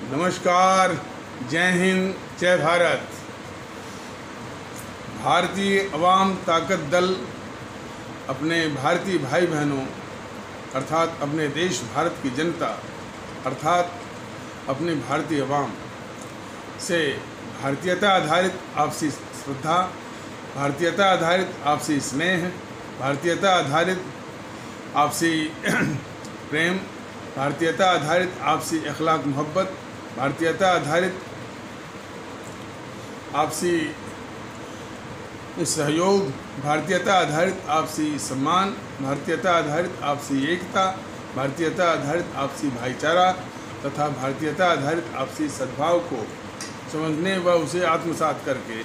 नमस्कार, जय हिंद, जय भारत। भारतीय अवाम ताकत दल अपने भारतीय भाई बहनों अर्थात अपने देश भारत की जनता अर्थात अपने भारतीय अवाम से भारतीयता आधारित आपसी श्रद्धा, भारतीयता आधारित आपसी स्नेह, भारतीयता आधारित आपसी प्रेम, भारतीयता आधारित आपसी अखलाक मोहब्बत, भारतीयता आधारित आपसी सहयोग, भारतीयता आधारित आपसी सम्मान, भारतीयता आधारित आपसी एकता, भारतीयता आधारित आपसी भाईचारा तथा भारतीयता आधारित आपसी सद्भाव को समझने व उसे आत्मसात करके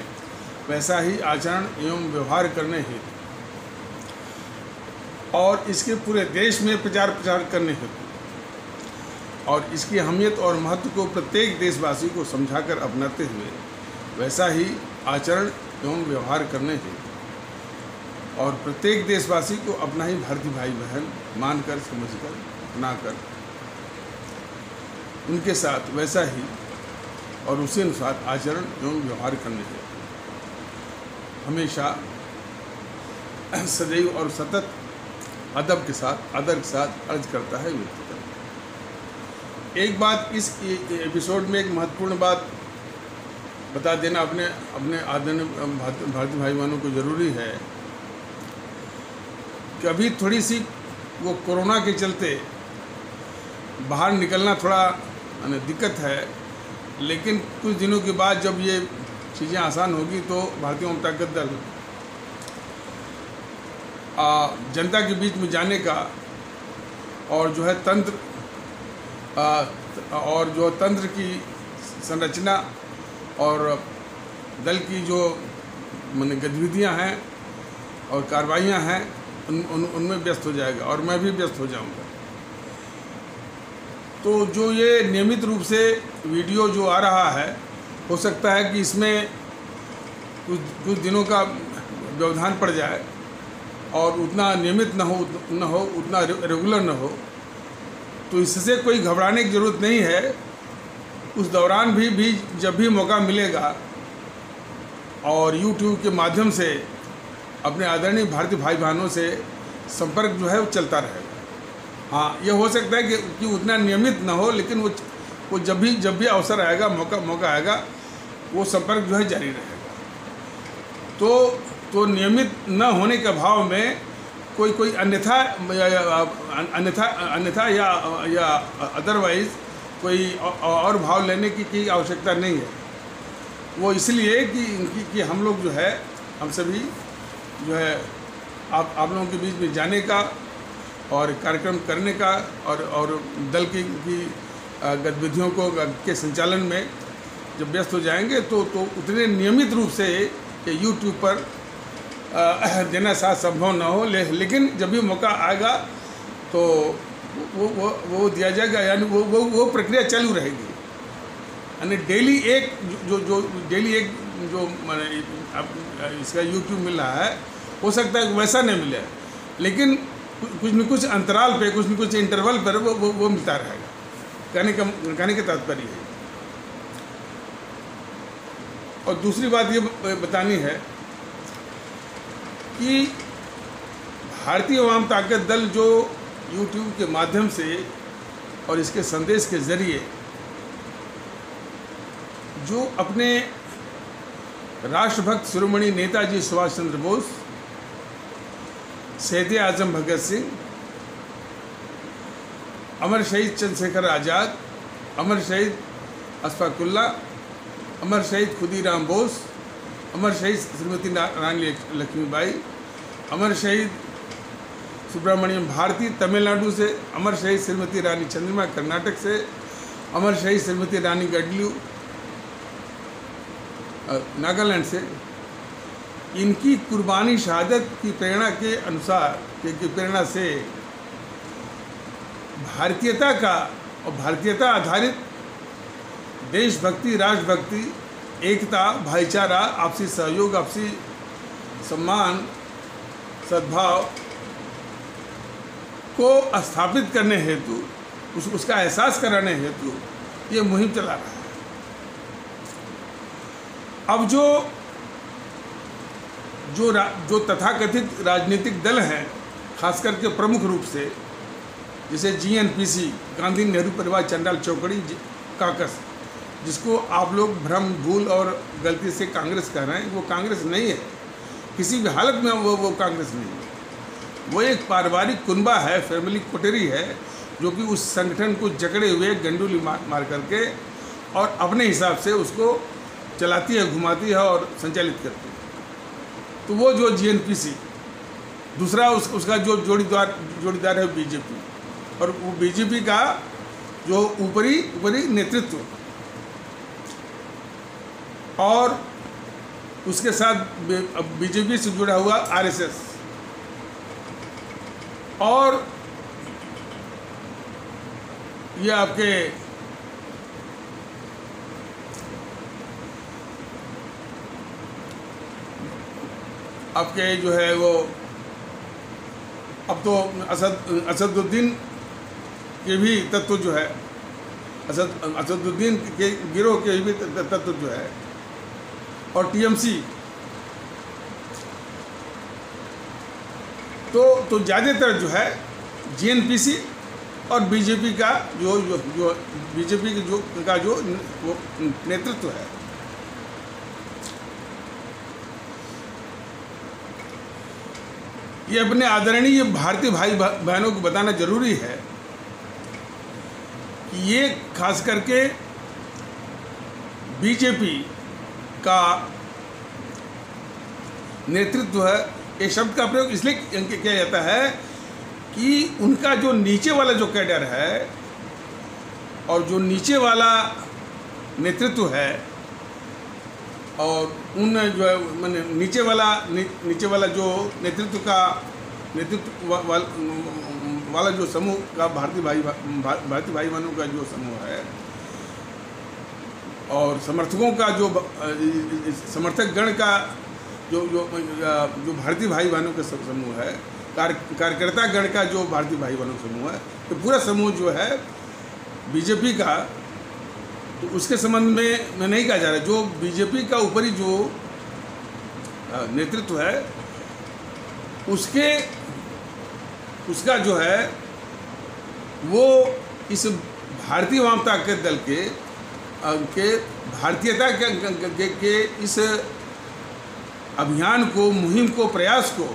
वैसा ही आचरण एवं व्यवहार करने हेतु और इसके पूरे देश में प्रचार करने हेतु और इसकी अहमियत और महत्व को प्रत्येक देशवासी को समझाकर अपनाते हुए वैसा ही आचरण एवं व्यवहार करने हेतु और प्रत्येक देशवासी को अपना ही भारतीय भाई बहन मानकर, समझकर, अपनाकर उनके साथ वैसा ही और उसी अनुसार आचरण एवं व्यवहार करने हेतु हमेशा सदैव और सतत अदब के साथ, आदर के साथ अर्ज करता है, विनती करता है। एक बात इस एपिसोड में एक महत्वपूर्ण बात बता देना अपने आदरणीय भारतीय भाई बहनों को ज़रूरी है कि अभी थोड़ी सी वो कोरोना के चलते बाहर निकलना थोड़ा दिक्कत है, लेकिन कुछ दिनों के बाद जब ये चीज़ें आसान होगी तो भारतीय जनता ताकत दल जनता के बीच में जाने का और जो है तंत्र की संरचना और दल की जो गतिविधियां हैं और कार्रवाइयां हैं उनमें व्यस्त हो जाएगा और मैं भी व्यस्त हो जाऊंगा। तो जो ये नियमित रूप से वीडियो जो आ रहा है, हो सकता है कि इसमें कुछ दिनों का व्यवधान पड़ जाए और उतना नियमित न हो उतना रेगुलर न हो, तो इससे कोई घबराने की ज़रूरत नहीं है। उस दौरान भी जब भी मौका मिलेगा और YouTube के माध्यम से अपने आदरणीय भारतीय भाई बहनों से संपर्क जो है वो चलता रहेगा। हाँ, यह हो सकता है कि उतना नियमित न हो, लेकिन वो जब भी अवसर आएगा, मौका आएगा, वो संपर्क जो है जारी रहेगा। तो नियमित न होने के अभाव में कोई अन्यथा या अदरवाइज कोई और भाव लेने की आवश्यकता नहीं है। वो इसलिए कि हम लोग जो है, हम सभी जो है आप लोगों के बीच में जाने का और कार्यक्रम करने का और दल की गतिविधियों के संचालन में जब व्यस्त हो जाएंगे तो उतने नियमित रूप से कि YouTube पर देना साथ संभव न हो, लेकिन जब भी मौका आएगा तो वो दिया जाएगा। यानी वो प्रक्रिया चालू रहेगी। यानी डेली एक जो इसका YouTube मिल रहा है, हो सकता है वैसा नहीं मिले, लेकिन कुछ न कुछ अंतराल पे, कुछ न कुछ इंटरवल पर वो मिलता रहेगा। कहने का तात्पर्य है। और दूसरी बात ये बतानी है कि भारतीय अवाम ताकत दल जो YouTube के माध्यम से और इसके संदेश के ज़रिए जो अपने राष्ट्रभक्त शिरोमणि नेताजी सुभाष चंद्र बोस, शहीद आजम भगत सिंह, अमर शहीद चंद्रशेखर आज़ाद, अमर शहीद अशफाक उल्लाह, अमर शहीद खुदीराम बोस, अमर शहीद श्रीमती रानी लक्ष्मीबाई, अमर शहीद सुब्रमण्यम भारती तमिलनाडु से, अमर शहीद श्रीमती रानी चंद्रमा कर्नाटक से, अमर शहीद श्रीमती रानी गडलू नागालैंड से, इनकी कुर्बानी शहादत की प्रेरणा के अनुसार की प्रेरणा से भारतीयता का और भारतीयता आधारित देशभक्ति, राष्ट्रभक्ति, एकता, भाईचारा, आपसी सहयोग, आपसी सम्मान, सद्भाव को स्थापित करने हेतु, उसका एहसास कराने हेतु ये मुहिम चला रहा है। अब जो तथाकथित राजनीतिक दल हैं, खास करके प्रमुख रूप से जैसे GNPC, गांधी नेहरू परिवार चंडाल चौकड़ी काकस, जिसको आप लोग भ्रम, भूल और गलती से कांग्रेस कह रहे हैं, वो कांग्रेस नहीं है, किसी भी हालत में वो कांग्रेस नहीं है। वो एक पारिवारिक कुनबा है, फैमिली कोटेरी है, जो कि उस संगठन को जकड़े हुए गंडोली मार करके और अपने हिसाब से उसको चलाती है, घुमाती है और संचालित करती है। तो वो जो GNPC, दूसरा उसका जो जोड़ीदार है BJP, और वो BJP का जो ऊपरी नेतृत्व, और उसके साथ BJP से जुड़ा हुआ RSS, और ये आपके जो है वो अब तो असदुद्दीन के भी तत्व जो है, असदुद्दीन के गिरोह के भी तत्व जो है, और TMC, तो ज़्यादातर जो है GNPC और BJP का जो BJP का जो वो नेतृत्व है। ये अपने आदरणीय भारतीय भाई बहनों को बताना जरूरी है कि ये खास करके BJP का नेतृत्व है। ये शब्द का प्रयोग इसलिए किया जाता है कि उनका जो नीचे वाला जो कैडर है और जो नीचे वाला नेतृत्व है, और उन जो है मैंने नीचे वाला जो नेतृत्व वाला जो समूह का भारतीय भाई बहनों का जो समूह है, और समर्थकों का जो समर्थक गण का जो भारतीय भाई बहनों का समूह है, कार्यकर्ता गण का जो भारतीय भाई बहनों का समूह है, तो पूरा समूह जो है BJP का, तो उसके संबंध में नहीं कहा जा रहा है। जो BJP का ऊपरी जो नेतृत्व है, उसका जो है वो इस भारतीय वाम ताकत दल के भारतीयता के इस अभियान को, मुहिम को, प्रयास को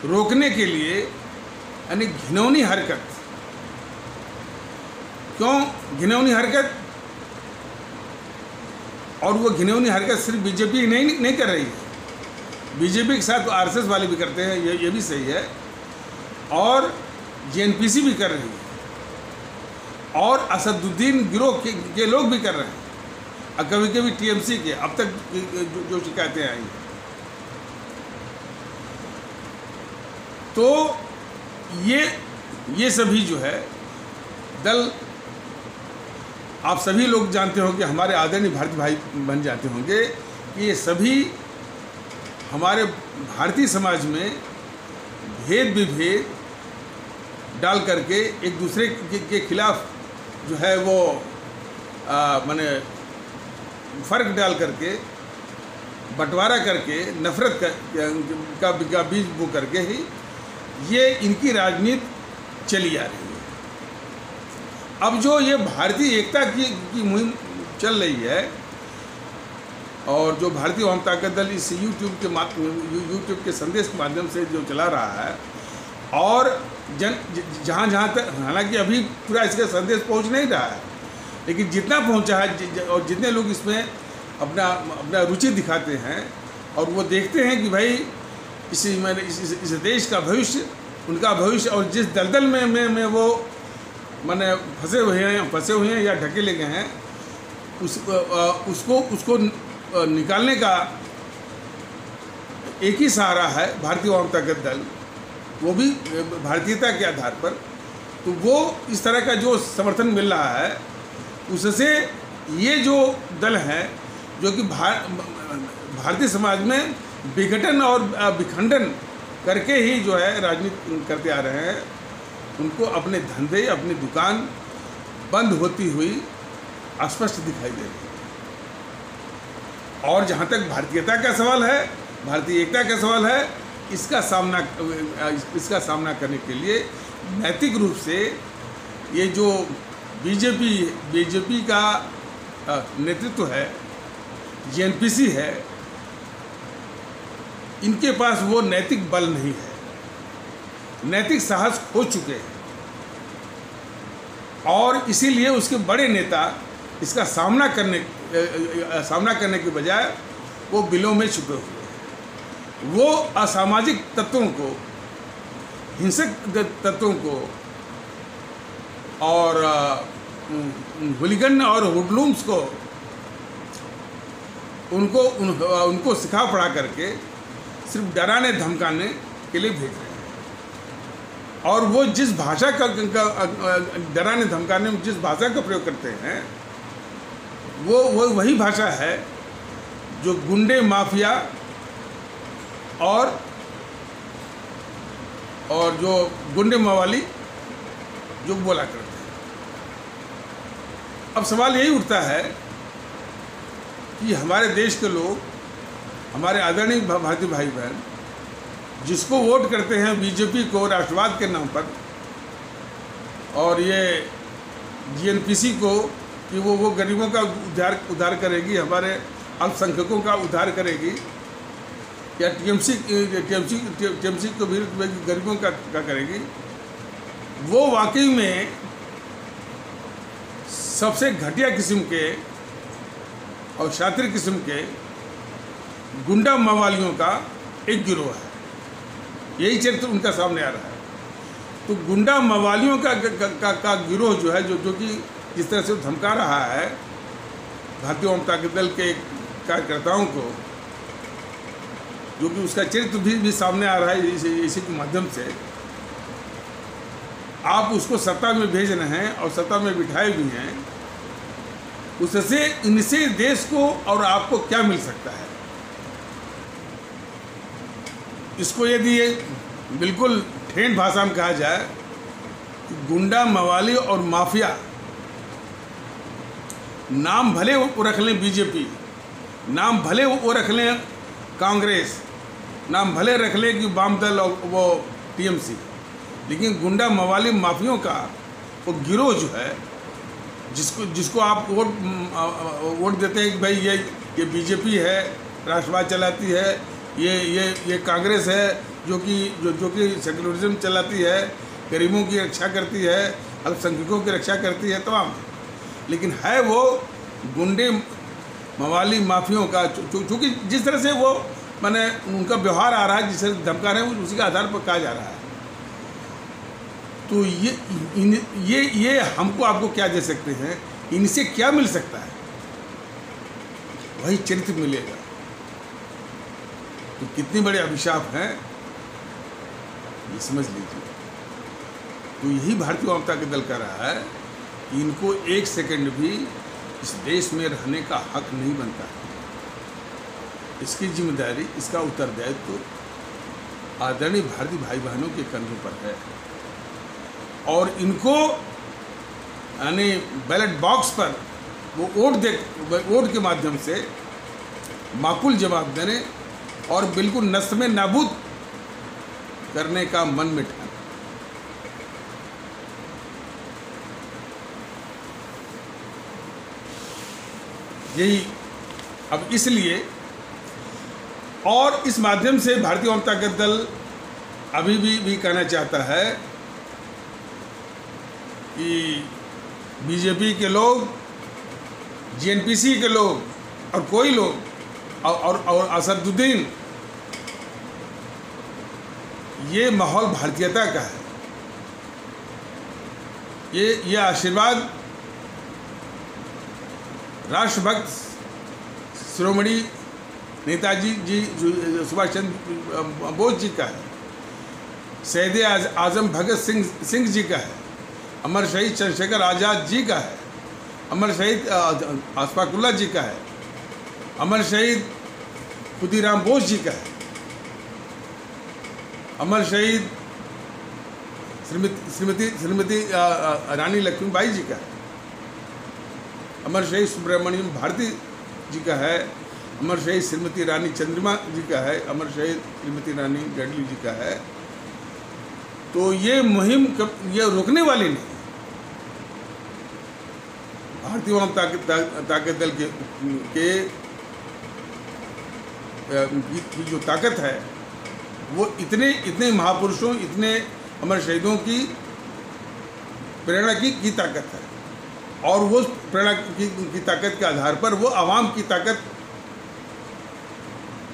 रोकने के लिए यानी घिनौनी हरकत। क्यों घिनौनी हरकत? और वो घिनौनी हरकत सिर्फ BJP नहीं कर रही है, BJP के साथ RSS वाले भी करते हैं, ये भी सही है, और GNPC भी कर रही है, और असदुद्दीन गिरोह के लोग भी कर रहे हैं, और कभी कभी TMC के अब तक जो शिकायतें आई हैं। तो ये सभी जो है दल, आप सभी लोग जानते होंगे, हमारे आदरणीय भारतीय भाई बन जाते होंगे, ये सभी हमारे भारतीय समाज में भेद विभेद डाल करके एक दूसरे के खिलाफ जो है वो माने फर्क डाल करके, बंटवारा करके, नफरत का बीज बो करके ही ये इनकी राजनीति चली आ रही है। अब जो ये भारतीय एकता की मुहिम चल रही है, और जो भारतीय वाम ताकत दल इस यूट्यूब के संदेश के माध्यम से जो चला रहा है, और जहाँ तक, हालांकि अभी पूरा इसका संदेश पहुँच नहीं रहा है, लेकिन जितना पहुँचा है और जितने लोग इसमें अपना रुचि दिखाते हैं, और वो देखते हैं कि भाई इस देश का भविष्य, उनका भविष्य, और जिस दलदल में वो माने फंसे हुए हैं या ढकेले गए हैं, उसको निकालने का एक ही सहारा है भारतीय वाम ताकत दल, वो भी भारतीयता के आधार पर। तो वो इस तरह का जो समर्थन मिल रहा है, उससे ये जो दल है जो कि भारतीय समाज में विघटन और विखंडन करके ही जो है राजनीति करते आ रहे हैं, उनको अपने धंधे, अपनी दुकान बंद होती हुई स्पष्ट दिखाई दे रही है। और जहाँ तक भारतीयता का सवाल है, भारतीय एकता का सवाल है, इसका सामना करने के लिए नैतिक रूप से ये जो बीजेपी का नेतृत्व है, जेएनपीसी है, इनके पास वो नैतिक बल नहीं है, नैतिक साहस खो चुके हैं, और इसीलिए उसके बड़े नेता इसका सामना करने के बजाय वो बिलों में छुपे हुए हैं। वो असामाजिक तत्वों को, हिंसक तत्वों को और हुलिगन और हुडलूम्स को उनको सिखा पढ़ा करके सिर्फ डराने धमकाने के लिए भेज रहे हैं। और वो जिस भाषा का डराने धमकाने में जिस भाषा का प्रयोग करते हैं, वो वही भाषा है जो गुंडे, माफिया और जो गुंडे मवाली जो बोला करते हैं। अब सवाल यही उठता है कि हमारे देश के लोग, हमारे आदरणीय भारतीय भाई बहन, जिसको वोट करते हैं बीजेपी को राष्ट्रवाद के नाम पर, और ये जेएनपीसी को कि वो गरीबों का उद्धार करेगी, हमारे अल्पसंख्यकों का उद्धार करेगी, या टीएमसी को भी गरीबों का करेगी, वो वाकई में सबसे घटिया किस्म के और शातिर किस्म के गुंडा मवालियों का एक गिरोह है। यही चरित्र उनका सामने आ रहा है। तो गुंडा मवालियों का गिरोह जो है, जो कि जिस तरह से वो धमका रहा है भारतीय जनता दल के कार्यकर्ताओं को, जो कि उसका चरित्र भी सामने आ रहा है इसी के माध्यम से, आप उसको सत्ता में भेज रहे हैं और सत्ता में बिठाए भी हैं, उससे इनसे देश को और आपको क्या मिल सकता है? इसको यदि ये बिल्कुल ठेठ भाषा में कहा जाए कि गुंडा, मवाली और माफिया, नाम भले वो रख लें बीजेपी, नाम भले वो रख लें कांग्रेस, नाम भले रख लें कि वाम दल और वो टीएमसी, लेकिन गुंडा, मवाली, माफियों का वो गिरोह जो है, जिसको आप वोट देते हैं कि भाई ये बीजेपी है, राष्ट्रवाद चलाती है, ये कांग्रेस है जो कि सेकुलरिज्म चलाती है, गरीबों की रक्षा करती है, अल्पसंख्यकों की रक्षा करती है, तमाम। लेकिन है वो गुंडे, मवाली, माफियों का, चूँकि जिस तरह से वो माने उनका व्यवहार आ रहा है, जिस तरह से धमका रहे हैं, उसी के आधार पर कहा जा रहा है। तो ये हमको आपको क्या दे सकते हैं? इनसे क्या मिल सकता है? वही चरित्र मिलेगा। तो कितने बड़े अभिशाप हैं ये समझ लीजिए। तो यही भारतीय जनता दल का रहा है कि इनको एक सेकंड भी इस देश में रहने का हक नहीं बनता है। इसकी जिम्मेदारी, इसका उत्तरदायित्व तो आदरणीय भारतीय भाई बहनों के कंधों पर है, और इनको यानी बैलेट बॉक्स पर वो वोट के माध्यम से माकूल जवाब देने और बिल्कुल नस्ल में नाबूद करने का मन में ठान। यही अब इसलिए, और इस माध्यम से भारतीय जनता दल अभी भी कहना चाहता है कि बीजेपी के लोग, जेएनपीसी के लोग और कोई लोग और असदुद्दीन, ये माहौल भारतीयता का है। ये आशीर्वाद राष्ट्रभक्त शिरोमणि नेताजी जी सुभाष चंद्र बोस जी का है, शहीद आजम भगत सिंह जी का है, अमर शहीद चंद्रशेखर आज़ाद जी का है, अमर शहीद अशफाकुल्लाह जी का है, अमर शहीद खुदीराम बोस जी का है, अमर शहीद श्रीमती रानी लक्ष्मीबाई जी का है। अमर शहीद सुब्रमण्यम भारती जी का है, अमर शहीद श्रीमती रानी चंद्रिमा जी का है, अमर शहीद श्रीमती रानी गडली जी का है। तो ये मुहिम ये रुकने वाली नहीं। भारतीय वाम ताकत दल के की जो ताकत है वो इतने महापुरुषों, इतने अमर शहीदों की प्रेरणा की ताकत है, और वो प्रेरणा की ताकत के आधार पर वो आवाम की ताकत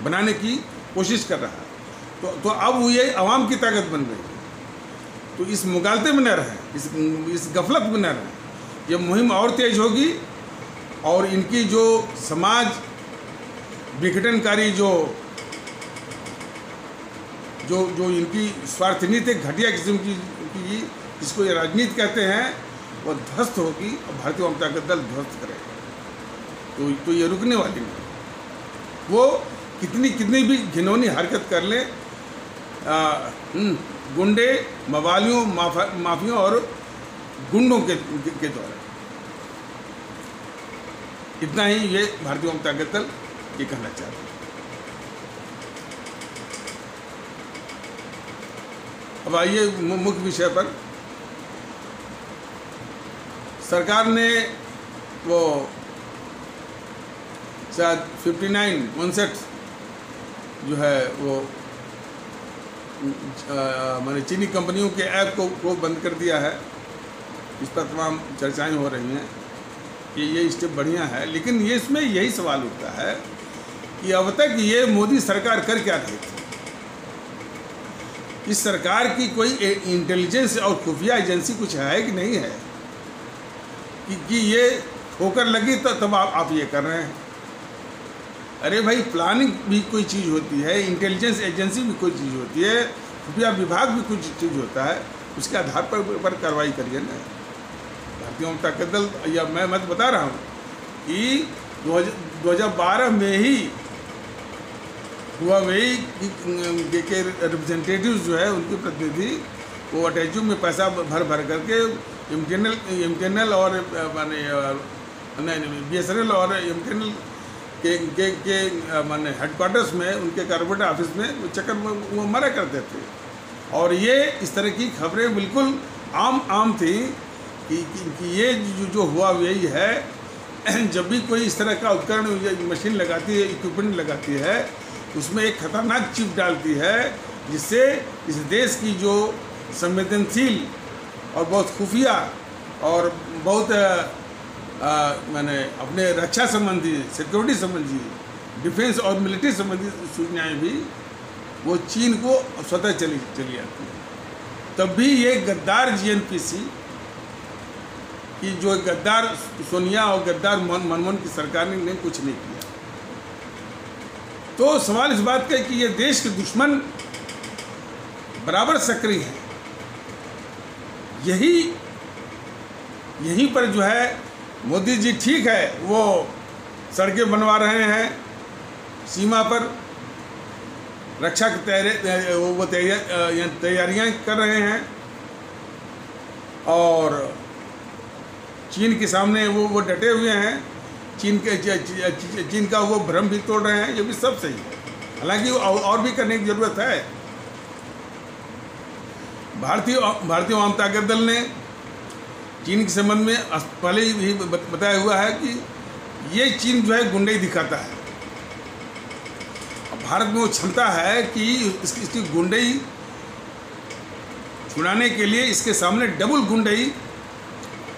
बनाने की कोशिश कर रहा है। तो अब वो ये आवाम की ताकत बन गई। तो इस मुगालते में न रहें, इस गफलत में न रहें। ये मुहिम और तेज होगी, और इनकी जो समाज विघटनकारी जो इनकी स्वार्थ नीति घटिया किस्म की जिसको ये राजनीति कहते हैं, वो ध्वस्त होगी और भारतीय वाम ताकत दल ध्वस्त करेगा। तो ये रुकने वाली नहीं। वो कितनी भी घिनौनी हरकत कर ले, गुंडे, मवालियों, माफियों और गुंडों के द्वारा। इतना ही ये भारतीय वाम ताकत दल ये कहना चाहते हैं। अब आइए मुख्य विषय पर। सरकार ने वो शायद 59 जो है वो माने चीनी कंपनियों के ऐप को बंद कर दिया है। इस पर तमाम चर्चाएं हो रही हैं कि ये स्टेप बढ़िया है, लेकिन ये इसमें यही सवाल उठता है कि अब तक ये मोदी सरकार कर क्या रही थी। इस सरकार की कोई इंटेलिजेंस और खुफिया एजेंसी कुछ है कि नहीं है कि ये ठोकर लगी तो तब आप ये कर रहे हैं। अरे भाई, प्लानिंग भी कोई चीज़ होती है, इंटेलिजेंस एजेंसी भी कोई चीज़ होती है, खुफिया विभाग भी कुछ चीज़ होता है, उसके आधार पर कार्रवाई करिए ना। भारतीय वाम ताकत दल, या मैं तो बता रहा हूँ कि 2012 में ही हुआवेई के रिप्रेजेंटेटिव्स जो है, उनके प्रतिनिधि वो अटैचू में पैसा भर करके एमटीएनएल और माने BSNL और एमटीएनएल के माने हेडक्वार्टर्स में, उनके कॉर्पोरेट ऑफिस में चक्कर वो मरा करते थे। और ये इस तरह की खबरें बिल्कुल आम थी कि ये जो हुआवेई है, जब भी कोई इस तरह का उपकरण मशीन लगाती है, इक्विपमेंट लगाती है, उसमें एक खतरनाक चिप डालती है, जिससे इस देश की जो संवेदनशील और बहुत खुफिया और बहुत मैंने अपने रक्षा संबंधी, सिक्योरिटी संबंधी, डिफेंस और मिलिट्री संबंधी सूचनाएं भी वो चीन को स्वतः चली जाती है। तब भी ये गद्दार GNPC की जो गद्दार सोनिया और गद्दार मनमोहन की सरकार ने कुछ नहीं किया। तो सवाल इस बात का है कि ये देश के दुश्मन बराबर सक्रिय हैं। यहीं पर जो है मोदी जी ठीक है, वो सड़कें बनवा रहे हैं, सीमा पर रक्षा की तैयारियां कर रहे हैं, और चीन के सामने वो डटे हुए हैं, चीन का वो भ्रम भी तोड़ रहे हैं। ये भी सब सही है, हालांकि और भी करने की ज़रूरत है। भारतीय वाम ताकत दल ने चीन के संबंध में पहले ही बताया हुआ है कि ये चीन जो है गुंडई दिखाता है। भारत में वो क्षमता है कि इसकी गुंडई छुड़ाने के लिए इसके सामने डबल गुंडई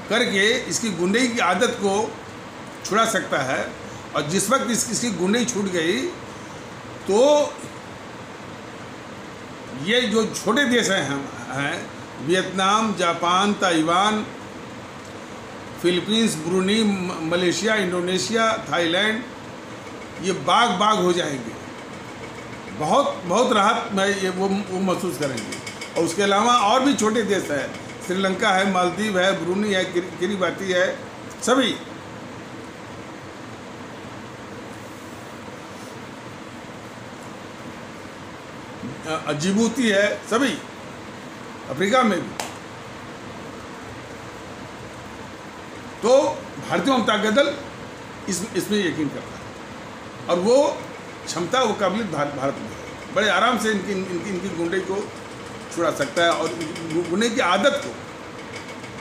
करके इसकी गुंडई की आदत को छुड़ा सकता है। और जिस वक्त इसकी गुंडई छूट गई, तो ये जो छोटे देश हैं Vietnam, Japan, Taiwan, Philippines, Bruny, Malaysia, Indonesia, Thailand, ये बाग हो जाएंगे। बहुत राहत में ये वो महसूस करेंगे। और उसके अलावा और भी छोटे देश हैं, श्रीलंका है, मालदीव है, ब्रूनी है, किरीबाती है, सभी। जिबूती है, सभी अफ्रीका में भी। तो भारतीय जनता दल इसमें यकीन करता है और वो क्षमता, वो काबिलियत भारत में है। बड़े आराम से इनकी गुंडे को छुड़ा सकता है और गुंडे की आदत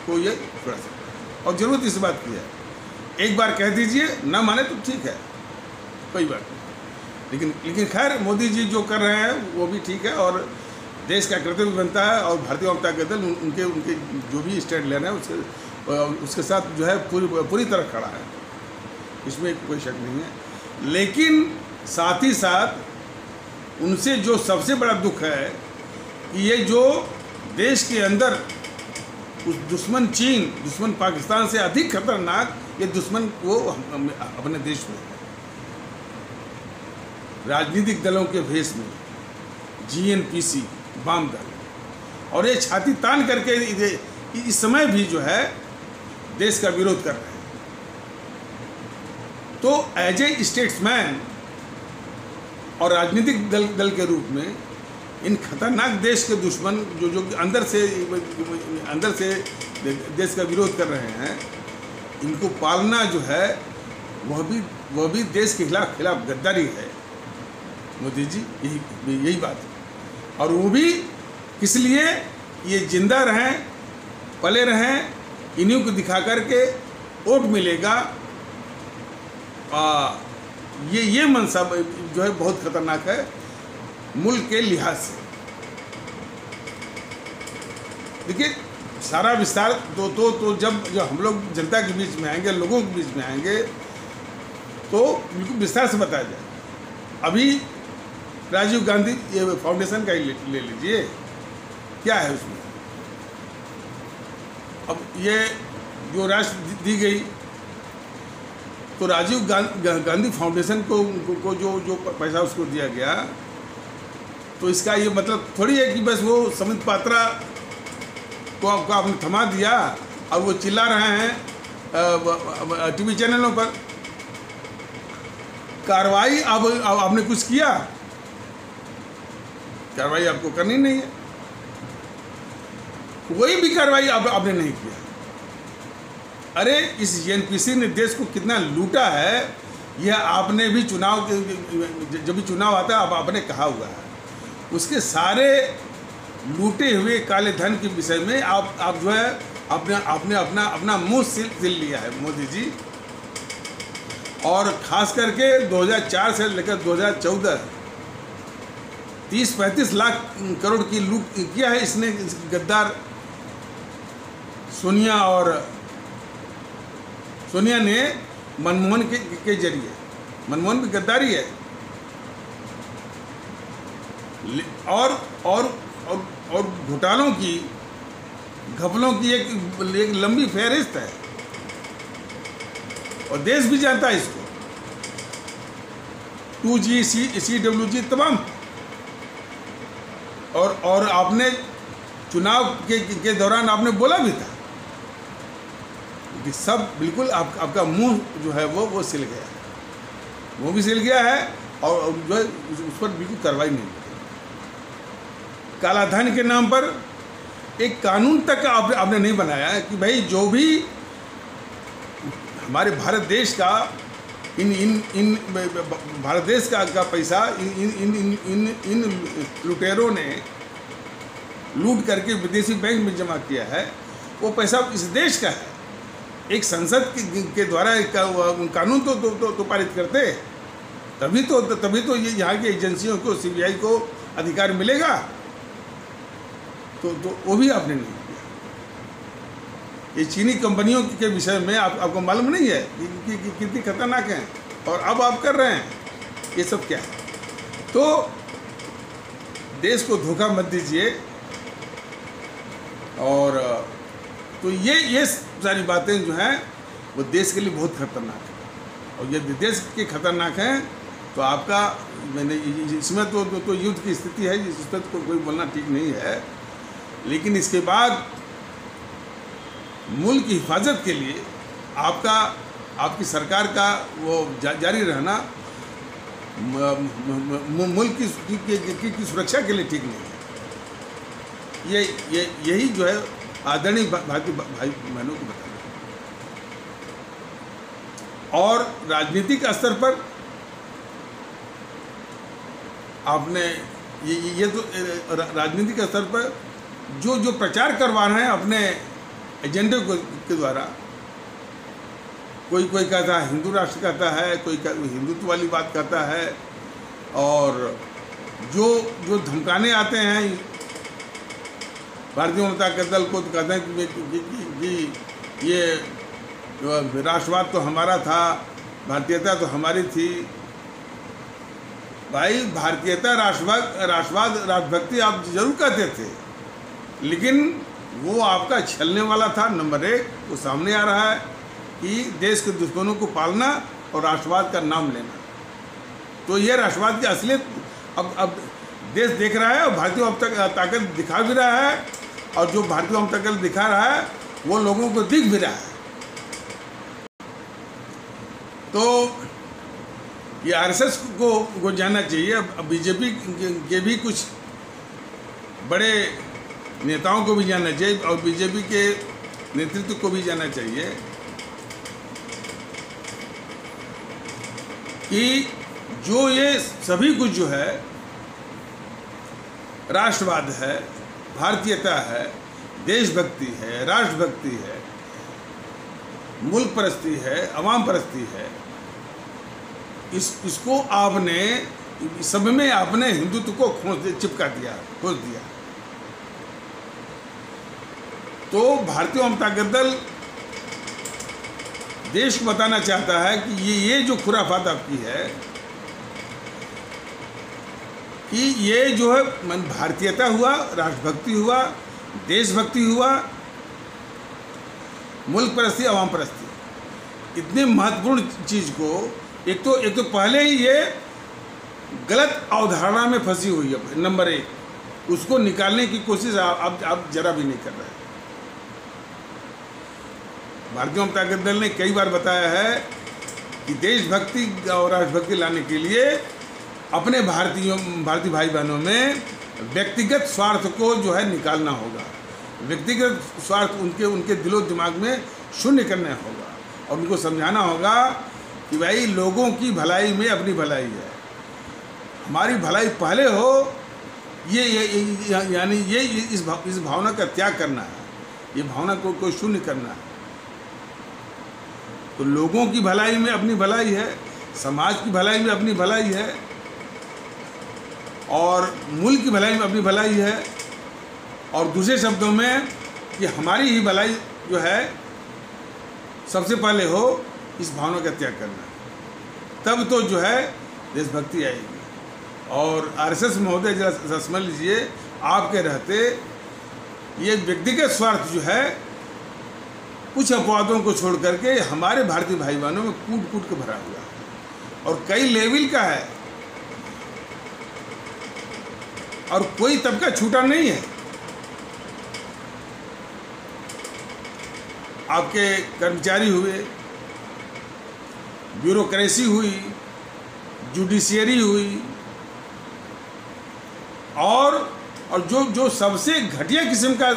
को ये छुड़ा सकता है। और ज़रूरत इस बात की है, एक बार कह दीजिए, ना माने तो ठीक है, कोई बात नहीं, लेकिन खैर मोदी जी जो कर रहे हैं वो भी ठीक है और देश का कर्तव्य बनता है। और भारतीय जनता दल उनके जो भी स्टैंड लेना है उसके साथ जो है पूरी तरह खड़ा है, इसमें कोई शक नहीं है। लेकिन साथ ही साथ उनसे जो सबसे बड़ा दुख है कि ये जो देश के अंदर उस दुश्मन चीन, दुश्मन पाकिस्तान से अधिक खतरनाक ये दुश्मन वो अपने देश में राजनीतिक दलों के भेष में, जीएनपीसी वाम दल, और ये छाती तान करके इस समय भी जो है देश का विरोध कर रहे हैं। तो एज ए स्टेट्समैन और राजनीतिक दल के रूप में इन खतरनाक देश के दुश्मन जो अंदर से देश का विरोध कर रहे हैं, इनको पालना जो है वह भी देश के खिलाफ गद्दारी है। मोदी जी यही बात है। और वो भी किस लिए, ये जिंदा रहें, पले रहें, इन्हीं को दिखा करके वोट मिलेगा। ये मनसा जो है बहुत खतरनाक है मुल्क के लिहाज से। देखिए सारा विस्तार तो जब हम लोग जनता के बीच में आएंगे, लोगों के बीच में आएंगे, तो बिल्कुल विस्तार से बताया जाए। अभी राजीव गांधी ये फाउंडेशन का ही ले लीजिए, क्या है उसमें। अब ये जो राशि दी गई, तो राजीव गांधी फाउंडेशन को जो पैसा उसको दिया गया, तो इसका ये मतलब थोड़ी है कि बस वो समित पात्रा को आपने थमा दिया और वो चिल्ला रहे हैं टीवी चैनलों पर। कार्रवाई अब आपने कुछ किया, कार्रवाई आपको करनी नहीं है, कोई भी कार्रवाई आपने नहीं किया। अरे इस जीएनपीसी ने देश को कितना लूटा है, यह आपने भी चुनाव, जब भी चुनाव आता है आपने कहा हुआ है। उसके सारे लूटे हुए काले धन के विषय में आप जो है आपने अपना मुंह सिल लिया है मोदी जी। और ख़ास करके 2004 से लेकर 2014 30-35 लाख करोड़ की लूट किया है इसने, गद्दार सोनिया ने मनमोहन के जरिए। मनमोहन भी गद्दारी है। और घोटालों की, घपलों की एक लंबी फहरिस्त है और देश भी जानता है इसको। 2G CWG तमाम। और आपने चुनाव के दौरान आपने बोला भी था कि सब बिल्कुल आपका मुंह जो है वो सिल गया है, वो भी सिल गया है और जो है उस पर बिल्कुल कार्रवाई नहीं की। काला धन के नाम पर एक कानून तक आपने नहीं बनाया है कि भाई जो भी हमारे भारत देश का इन भारत देश का पैसा इन लुटेरों ने लूट करके विदेशी बैंक में जमा किया है, वो पैसा इस देश का है। एक संसद के द्वारा कानून तो पारित करते, तभी तो ये यहाँ की एजेंसियों को, सीबीआई को अधिकार मिलेगा। तो वो भी आपने नहीं किया। ये चीनी कंपनियों के विषय में आपको मालूम नहीं है कि कितनी खतरनाक हैं, और अब आप कर रहे हैं ये सब क्या है। तो देश को धोखा मत दीजिए। और तो ये सारी बातें जो हैं वो देश के लिए बहुत खतरनाक है। और यदि देश के खतरनाक हैं तो आपका, मैंने इसमें तो युद्ध की स्थिति है, इस पर तो कोई बोलना ठीक नहीं है। लेकिन इसके बाद मुल्क की हिफाजत के लिए आपकी सरकार का वो जारी रहना मुल्क की सुरक्षा के लिए ठीक नहीं है। यही जो है आदरणीय भाई बहनों को बताना। और राजनीतिक स्तर पर आपने ये तो राजनीतिक स्तर पर जो प्रचार करवा रहे हैं अपने एजेंडे के द्वारा, कोई कहता है हिंदू राष्ट्र कहता है, कोई हिंदुत्व वाली बात कहता है, और जो धमकाने आते हैं भारतीय जनता दल को, तो कहते हैं कि ये राष्ट्रवाद तो हमारा था, भारतीयता तो हमारी थी। भाई भारतीयता राष्ट्रवाद राष्ट्रभक्ति आप जरूर कहते थे, लेकिन वो आपका छलने वाला था। नंबर 1 वो सामने आ रहा है कि देश के दुश्मनों को पालना और राष्ट्रवाद का नाम लेना। तो ये राष्ट्रवाद की असलियत अब देश देख रहा है और भारतीय ताकत दिखा भी रहा है, और जो भारतीय ताकत दिखा रहा है वो लोगों को दिख भी रहा है। तो ये आरएसएस को जानना चाहिए। अब बीजेपी के भी कुछ बड़े नेताओं को भी जानना चाहिए और बीजेपी के नेतृत्व को भी जानना चाहिए कि जो ये सभी कुछ जो है राष्ट्रवाद है, भारतीयता है, देशभक्ति है, राष्ट्रभक्ति है, मुल्क परस्ती है, अवाम परस्ती है, इसको आपने सब में आपने हिंदुत्व को चिपका दिया, खोज दिया। तो भारतीय जनता दल देश को बताना चाहता है कि ये जो खुराफात आपकी है कि ये जो है भारतीयता हुआ, राष्ट्रभक्ति हुआ, देशभक्ति हुआ, मुल्क परस्ती, अवाम परस्ती, इतनी महत्वपूर्ण चीज़ को एक तो पहले ही ये गलत अवधारणा में फंसी हुई है। नंबर 1 उसको निकालने की कोशिश आप जरा भी नहीं कर रहे। भारतीय जनता दल ने कई बार बताया है कि देशभक्ति और राष्ट्रभक्ति लाने के लिए अपने भारतीय भाई बहनों में व्यक्तिगत स्वार्थ को जो है निकालना होगा, व्यक्तिगत स्वार्थ उनके दिलो दिमाग में शून्य करना होगा, और उनको समझाना होगा कि भाई लोगों की भलाई में अपनी भलाई है, हमारी भलाई पहले हो, यानी इस भावना का त्याग करना है, ये भावना को शून्य करना है। तो लोगों की भलाई में अपनी भलाई है, समाज की भलाई में अपनी भलाई है, और मुल्क की भलाई में अपनी भलाई है, और दूसरे शब्दों में कि हमारी ही भलाई जो है सबसे पहले हो, इस भावना का त्याग करना, तब तो जो है देशभक्ति आएगी। और आरएसएस महोदय जरा समझ लीजिए, आपके रहते ये व्यक्तिगत स्वार्थ जो है कुछ अपवादों को छोड़ करके हमारे भारतीय भाई बहनों में कूट कूट के भरा हुआ है, और कई लेवल का है, और कोई तबका छूटा नहीं है। आपके कर्मचारी हुए, ब्यूरोक्रेसी हुई, जुडिशियरी हुई, और जो सबसे घटिया किस्म का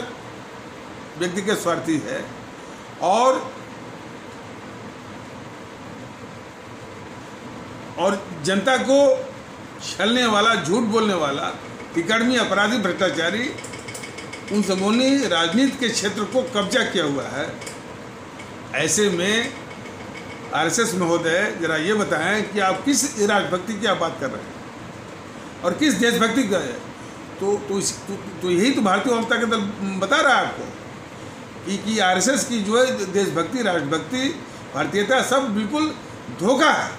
व्यक्तिगत स्वार्थी है, और जनता को छलने वाला, झूठ बोलने वाला, तिकड़मी अपराधी, भ्रष्टाचारी, उन सबों ने राजनीति के क्षेत्र को कब्जा किया हुआ है। ऐसे में आरएसएस महोदय जरा ये बताएं कि आप किस राष्ट्रभक्ति की आप बात कर रहे हैं और किस देशभक्ति का है। तो यही तो भारतीय जनता दल बता रहा है आपको कि आरएसएस की जो है देशभक्ति, राष्ट्रभक्ति, भारतीयता सब बिल्कुल धोखा है।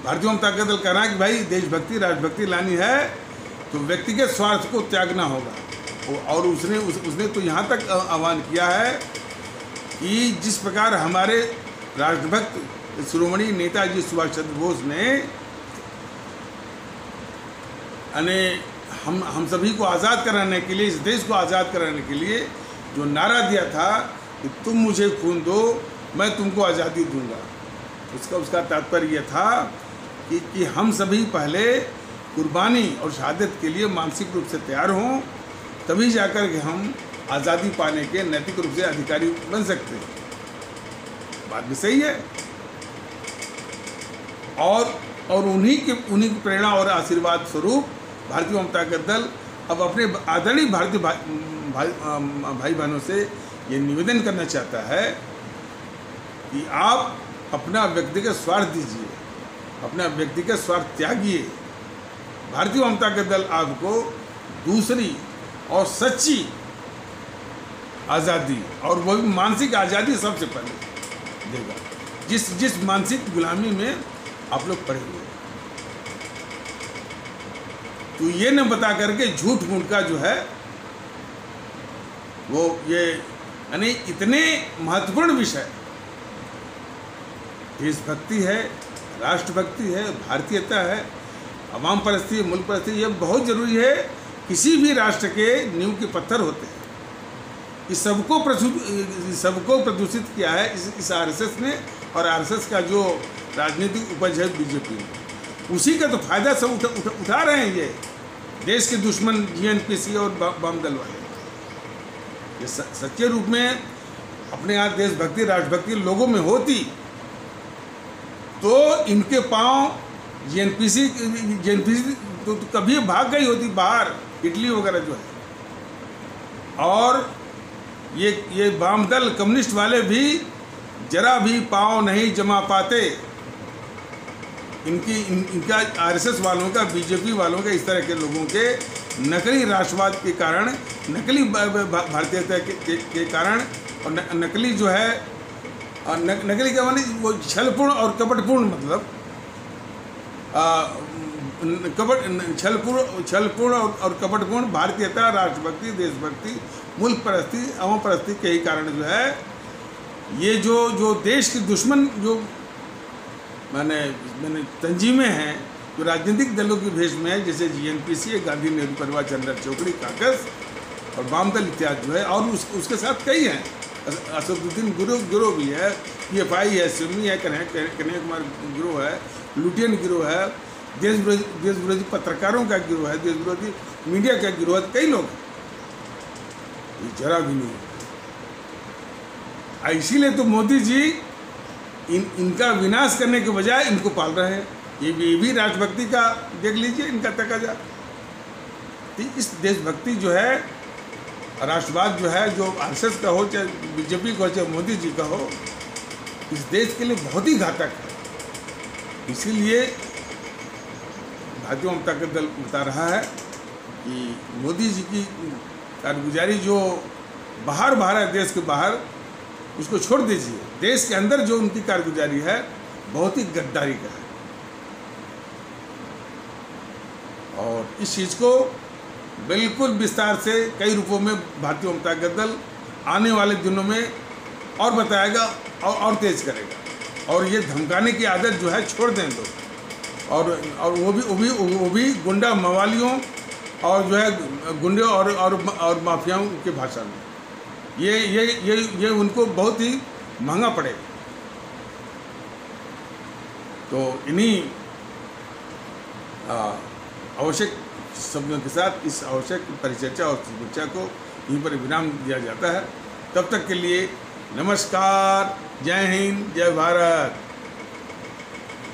भारतीय जनता दल कह रहा है कि भाई देशभक्ति, राष्ट्रभक्ति लानी है तो व्यक्तिगत स्वार्थ को त्यागना होगा, और उसने तो यहाँ तक आह्वान किया है कि जिस प्रकार हमारे राष्ट्रभक्त शिरोमणि नेताजी सुभाष चंद्र बोस ने हम सभी को आज़ाद कराने के लिए, इस देश को आज़ाद कराने के लिए जो नारा दिया था कि तुम मुझे खून दो, मैं तुमको आज़ादी दूंगा, उसका तात्पर्य यह था कि हम सभी पहले कुर्बानी और शहादत के लिए मानसिक रूप से तैयार हों, तभी जाकर के हम आज़ादी पाने के नैतिक रूप से अधिकारी बन सकते हैं। बात भी सही है। और उन्हीं की प्रेरणा और आशीर्वाद स्वरूप भारतीय जनता दल अब अपने आदरणीय भारतीय भाई बहनों से ये निवेदन करना चाहता है कि आप अपना व्यक्तिगत स्वार्थ दीजिए, अपना व्यक्तिगत स्वार्थ त्यागिए। भारतीय जनता दल आपको दूसरी और सच्ची आज़ादी, और वो भी मानसिक आज़ादी सबसे पहले देगा, जिस मानसिक गुलामी में आप लोग पड़े हुए। तो ये न बता करके झूठ मूठ का जो है वो ये यानी इतने महत्वपूर्ण विषय, देशभक्ति है, राष्ट्रभक्ति है, भारतीयता है, अवाम परस्ती, मुल्क परस्ती, ये बहुत ज़रूरी है। किसी भी राष्ट्र के नींव के पत्थर होते हैं। इस सबको प्रदूषित किया है इस आरएसएस ने, और आरएसएस का जो राजनीतिक उपज है बीजेपी, उसी का तो फायदा सब उठा रहे हैं ये देश के दुश्मन जीएनपीसी और वाम दल वाले। ये सच्चे रूप में अपने यहाँ देशभक्ति, राष्ट्रभक्ति लोगों में होती तो इनके पांव जीएनपीसी तो कभी भाग गई होती बाहर, इटली वगैरह जो है। और ये वाम दल कम्युनिस्ट वाले भी जरा भी पांव नहीं जमा पाते। इनका आरएसएस वालों का, बीजेपी वालों का, इस तरह के लोगों के नकली राष्ट्रवाद के कारण, नकली भारतीयता के कारण, और नकली जो है, नकली का माने वो छलपूर्ण और कपटपूर्ण, मतलब छलपूर्ण और कपटपूर्ण भारतीयता, राष्ट्रभक्ति, देशभक्ति, मुल्क परस्ती, अवाम परस्ती के ही कारण जो है ये जो देश के दुश्मन जो मैंने तंजीमें हैं, जो राजनीतिक दलों की भेष में है, जैसे जीएनपीसी, गांधी नेहरू परिवार, चंद्र चौकड़ी, काकस और वाम दल इत्यादि जो है, और उसके साथ कई हैं, असदुद्दीन गिरोह भी है, पीएफआई है, सिमी है, कन्हैया कुमार गिरोह है, लुटियन गिरोह है, देश विरोधी पत्रकारों का गिरोह है, देश विरोधी मीडिया का गिरोह है, कई लोग हैं। ये जरा भी नहीं। इसीलिए तो मोदी जी इनका विनाश करने के बजाय इनको पाल रहे हैं। ये भी राष्ट्रभक्ति का देख लीजिए इनका तकाजा। तो इस देशभक्ति जो है, राष्ट्रवाद जो है, जो आरएसएस का हो, चाहे बीजेपी का हो, चाहे मोदी जी का हो, इस देश के लिए बहुत ही घातक है। इसीलिए भारतीय जनता दल बता रहा है कि मोदी जी की कारगुजारी जो बाहर है, देश के बाहर, उसको छोड़ दीजिए। देश के अंदर जो उनकी कारगुजारी है बहुत ही गद्दारी का है। और इस चीज़ को बिल्कुल विस्तार से कई रूपों में भारतीय जनता दल आने वाले दिनों में और बताएगा और तेज करेगा। और ये धमकाने की आदत जो है छोड़ दें लोग। और वो भी गुंडा मवालियों और जो है गुंडे और माफियाओं के भाषा में ये उनको बहुत ही महंगा पड़ेगा। तो इन्हीं आवश्यक शब्दों के साथ इस आवश्यक परिचर्चा और समीक्षा को यहीं पर विराम दिया जाता है। तब तक के लिए नमस्कार, जय हिंद, जय भारत।